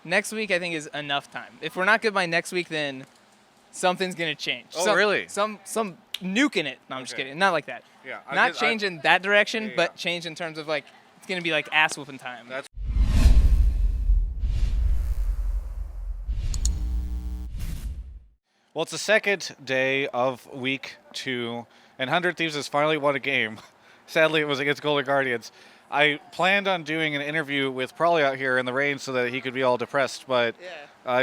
next week I think is enough time. If we're not good by next week, then something's gonna change. Oh, really? Some nuke in it. No, I'm just kidding. Not like that. Yeah. Not change in that direction, but change in terms of like it's gonna be like ass whooping time. That's Well, it's the second day of week 2, and 100 Thieves has finally won a game. Sadly, it was against Golden Guardians. I planned on doing an interview with Prolly out here in the rain so that he could be all depressed, but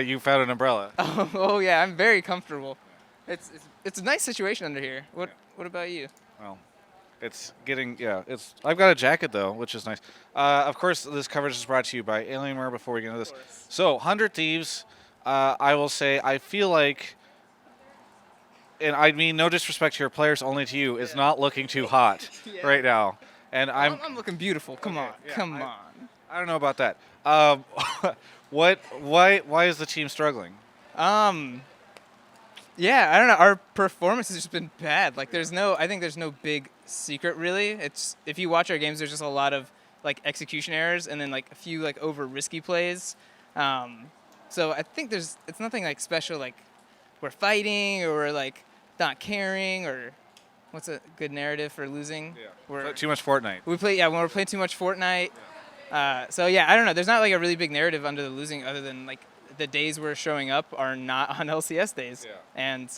you found an umbrella. Oh yeah, I'm very comfortable. It's a nice situation under here. What about you? Well, it's getting, I've got a jacket, though, which is nice. Of course, this coverage is brought to you by Alienware before we get into this. So, 100 Thieves, I will say, I feel like, and I mean no disrespect to your players, only to you, is not looking too hot right now. And I'm looking beautiful. Come on. I don't know about that. Why is the team struggling? Yeah, I don't know. Our performance has just been bad. Like I think there's no big secret really. It's if you watch our games, there's just a lot of like execution errors and then like a few like over risky plays. So I think it's nothing like special. Like we're fighting or we're like not caring or what's a good narrative for losing? Yeah. We're too much Fortnite. when we're playing too much Fortnite. So yeah, I don't know. There's not like a really big narrative under the losing other than like the days we're showing up are not on LCS days. Yeah. And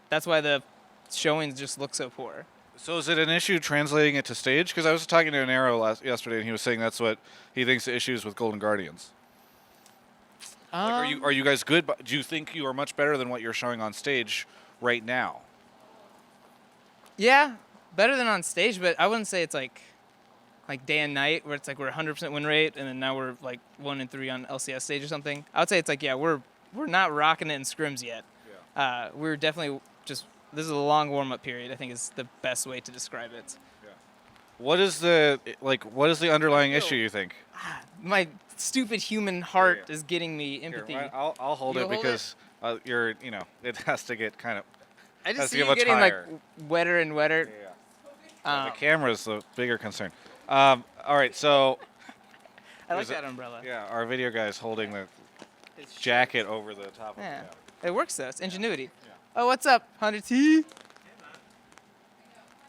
that's why the showings just look so poor. So is it an issue translating it to stage? Because I was talking to an Arrow yesterday, and he was saying that's what he thinks the issue is with Golden Guardians. Like, are you guys good? But do you think you are much better than what you're showing on stage right now? Yeah, better than on stage, but I wouldn't say it's like day and night where it's like we're 100% win rate and then now we're like 1-3 on LCS stage or something. I would say it's like we're not rocking it in scrims yet. Yeah. We're definitely this is a long warm up period. I think is the best way to describe it. Yeah. What is the underlying issue you think? My stupid human heart is getting me empathy. Here, I'll hold it because it has to get kind of. I just see you getting like wetter and wetter. Yeah. The camera's the bigger concern. All right, so. I like that umbrella. Yeah, our video guy's holding the jacket over the top of it. It works though. It's ingenuity. Yeah. Oh, what's up, 100T? Do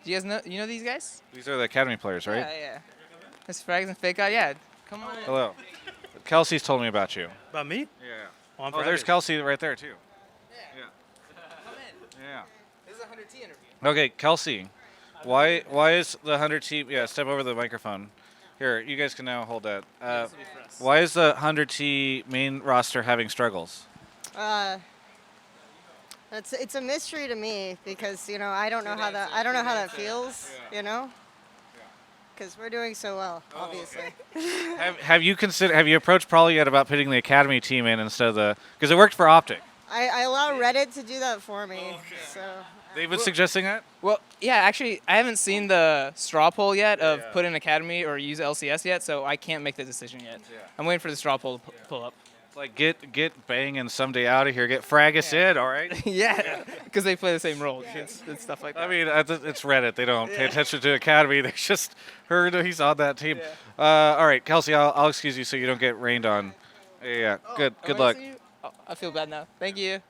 you guys know? You know these guys? These are the Academy players, right? Yeah. It's Frags and Fake Out. Yeah, come on in. Hello. Kelsey's told me about you. About me? Yeah. Oh, there's Kelsey right there, too. Yeah. Come in. Yeah. This is a 100T interview. Okay, Kelsey. Why is the 100T... Yeah, step over the microphone. Here, you guys can now hold that. Why is the 100T main roster having struggles? It's a mystery to me because I don't know how that feels. Because we're doing so well, obviously. Have you approached Prolly yet about putting the Academy team in instead of because it worked for Optic? I allow Reddit to do that for me. So they've been suggesting that. Well, yeah, actually, I haven't seen the straw poll yet of put in Academy or use LCS yet, so I can't make the decision yet. Yeah. I'm waiting for the straw poll to pull up. Like get Bang and someday out of here. Get Fragus in, all right? Yeah, because they play the same role and stuff like that. I mean, it's Reddit. They don't pay attention to Academy. They just heard he's on that team. Yeah. All right, Kelsey, I'll excuse you so you don't get rained on. Yeah. Good luck. Oh, I feel bad now. Thank you.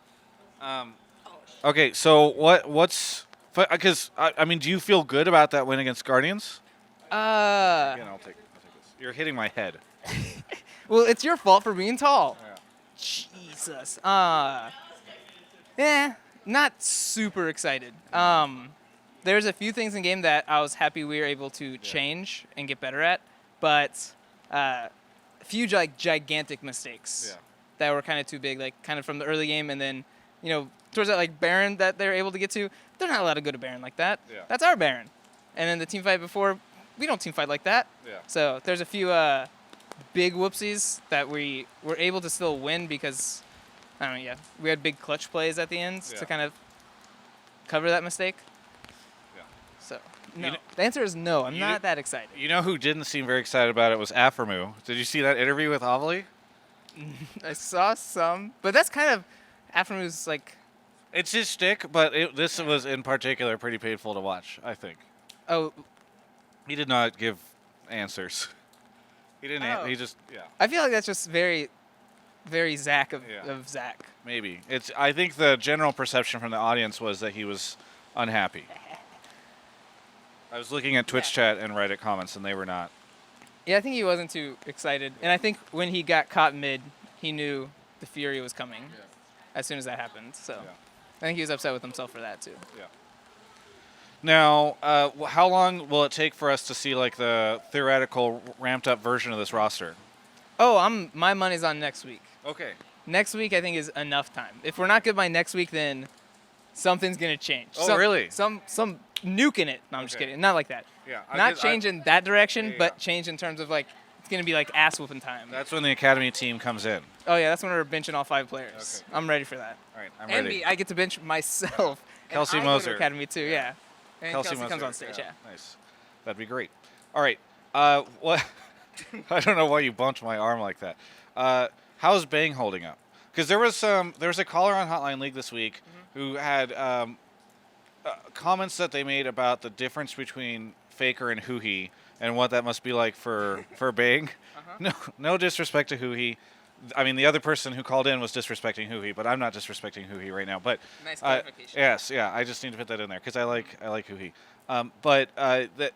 Okay, so what's because I mean, do you feel good about that win against Guardians? Again, I'll take this. You're hitting my head. Well, it's your fault for being tall. Yeah. Jesus. Not super excited. There's a few things in game that I was happy we were able to change and get better at, but a few gigantic mistakes that were kind of too big, like kind of from the early game, and then towards that like Baron that they're able to get to, they're not allowed to go to Baron like that. Yeah. That's our Baron. And then the team fight before, we don't team fight like that. Yeah. So there's a few big whoopsies that we were able to still win because, we had big clutch plays at the end to kind of cover that mistake. Yeah. So, no. The answer is no. I'm not that excited. You know who didn't seem very excited about it was Aphromu. Did you see that interview with Avali? I saw some, but that's kind of Aphromu's like... It's his shtick, but this was in particular pretty painful to watch, I think. Oh. He did not give answers. He didn't. He just. Yeah. I feel like that's just very very Zach Yeah. of Zach. Maybe. I think the general perception from the audience was that he was unhappy. I was looking at Twitch chat and Reddit comments, and they were not. Yeah, I think he wasn't too excited. And I think when he got caught mid, he knew the Fury was coming as soon as that happened. So I think he was upset with himself for that, too. Yeah. Now, how long will it take for us to see like the theoretical ramped up version of this roster? Oh, my money's on next week. Okay. Next week, I think, is enough time. If we're not good by next week, then something's going to change. Oh, really? Some nuke in it. No, I'm just kidding. Not like that. Yeah. Not change in that direction, but change in terms of, like, it's going to be, like, ass-whooping time. That's when the academy team comes in. Oh, yeah, that's when we're benching all 5 players. Okay. I'm ready for that. All right, I'm and ready. me, I get to bench myself. Kelsey and I go to Moser. academy, too, yeah. And Kelsey Moser comes on stage, yeah. Nice. That'd be great. All right. What? I don't know why you bumped my arm like that. How's Bang holding up? Because there was a caller on Hotline League this week who had comments that they made about the difference between Faker and Huhi and what that must be like for Bang. No disrespect to Huhi. I mean, the other person who called in was disrespecting Huhi, but I'm not disrespecting Huhi right now. But Nice clarification. yes, yeah, I just need to put that in there because I like Huhi. But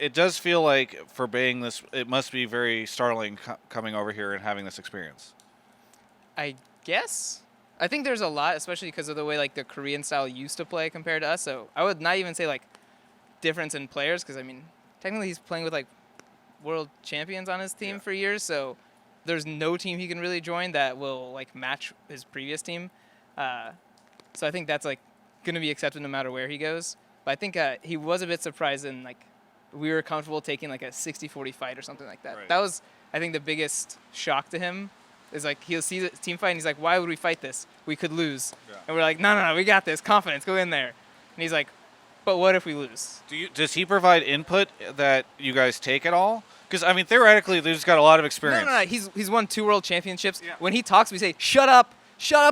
it does feel like for Bang, it must be very startling coming over here and having this experience. I guess. I think there's a lot, especially because of the way like the Korean style used to play compared to us. So I would not even say like difference in players because I mean technically he's playing with like world champions on his team for years. So there's no team he can really join that will like match his previous team. So I think that's like going to be accepted no matter where he goes. But I think he was a bit surprised and like we were comfortable taking like a 60-40 fight or something like that. Right. That was I think the biggest shock to him. Is like he'll see the team fight and he's like, why would we fight this? We could lose. Yeah. And we're like, no, we got this. Confidence, go in there. And he's like, but what if we lose? Does he provide input that you guys take at all? Because I mean, theoretically, they've got a lot of experience. No. He's won 2 world championships. Yeah. When he talks, we say, shut up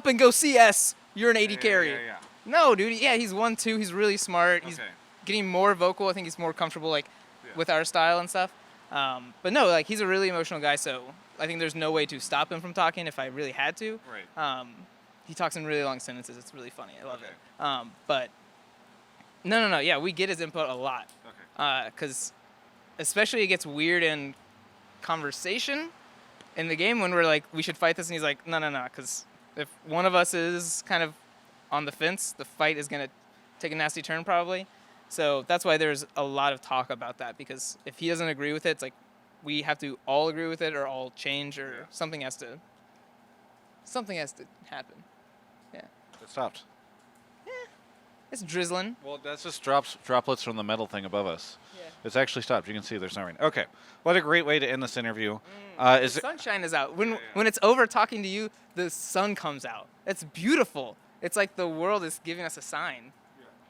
and go CS. You're an AD carry. Yeah. No, dude. Yeah, he's won 2. He's really smart. He's getting more vocal. I think he's more comfortable like with our style and stuff. But no, like he's a really emotional guy, so I think there's no way to stop him from talking if I really had to. Right. He talks in really long sentences. It's really funny. I love it. But no. Yeah, we get his input a lot. Okay. Because especially it gets weird in conversation in the game when we're like, we should fight this, and he's like, no. Because if one of us is kind of on the fence, the fight is going to take a nasty turn probably. So that's why there's a lot of talk about that, because if he doesn't agree with it, it's like we have to all agree with it or all change or something has to happen. Yeah. It stopped. It's drizzling. Well, that's just droplets from the metal thing above us. Yeah. It's actually stopped. You can see there's no rain. Okay. What a great way to end this interview. The sunshine is out. When it's over talking to you, the sun comes out. It's beautiful. It's like the world is giving us a sign.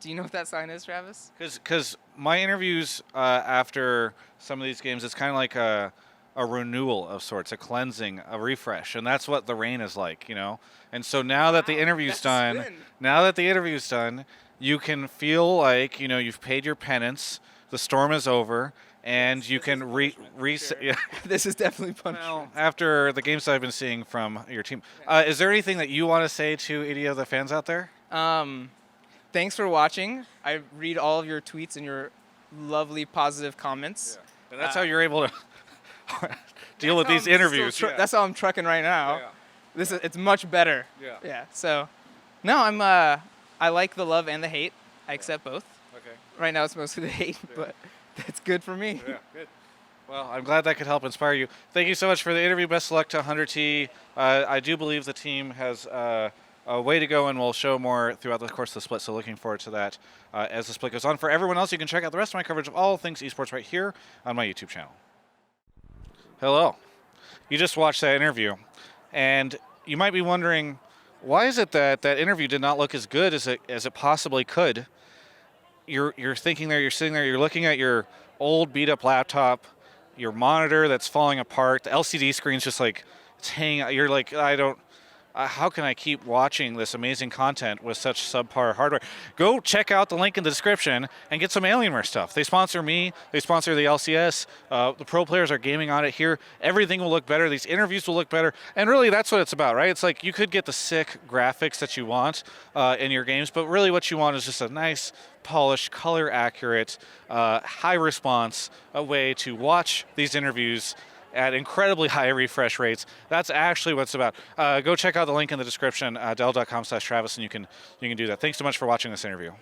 Do you know what that sign is, Travis? Because my interviews after some of these games, it's kind of like a renewal of sorts, a cleansing, a refresh, and that's what the rain is like, you know. And so now that the interview's done, you can feel like you've paid your penance, the storm is over, and you can reset. Sure. Yeah. This is definitely punishment. Well, after the games that I've been seeing from your team, is there anything that you want to say to any of the fans out there? Thanks for watching. I read all of your tweets and your lovely positive comments. Yeah. And that's how you're able to deal with these interviews. That's how I'm trucking right now. Yeah. It's much better. Yeah. Yeah. So, no, I like the love and the hate. I accept both. Okay. Right now it's mostly the hate, but that's good for me. Yeah, good. Well, I'm glad that could help inspire you. Thank you so much for the interview. Best of luck to 100T. I do believe the team has a way to go, and we'll show more throughout the course of the split, so looking forward to that as the split goes on. For everyone else, you can check out the rest of my coverage of all things esports right here on my YouTube channel. Hello. You just watched that interview, and you might be wondering, why is it that that interview did not look as good as it possibly could? You're thinking there, you're sitting there, you're looking at your old beat-up laptop, your monitor that's falling apart, the LCD screen's just like, it's hanging out. You're like, how can I keep watching this amazing content with such subpar hardware? Go check out the link in the description and get some Alienware stuff. They sponsor me. They sponsor the LCS. The pro players are gaming on it here. Everything will look better. These interviews will look better. And really, that's what it's about, right? It's like you could get the sick graphics that you want in your games, but really what you want is just a nice, polished, color-accurate, high-response way to watch these interviews at incredibly high refresh rates. That's actually what it's about. Go check out the link in the description, Dell.com/Travis, and you can do that. Thanks so much for watching this interview.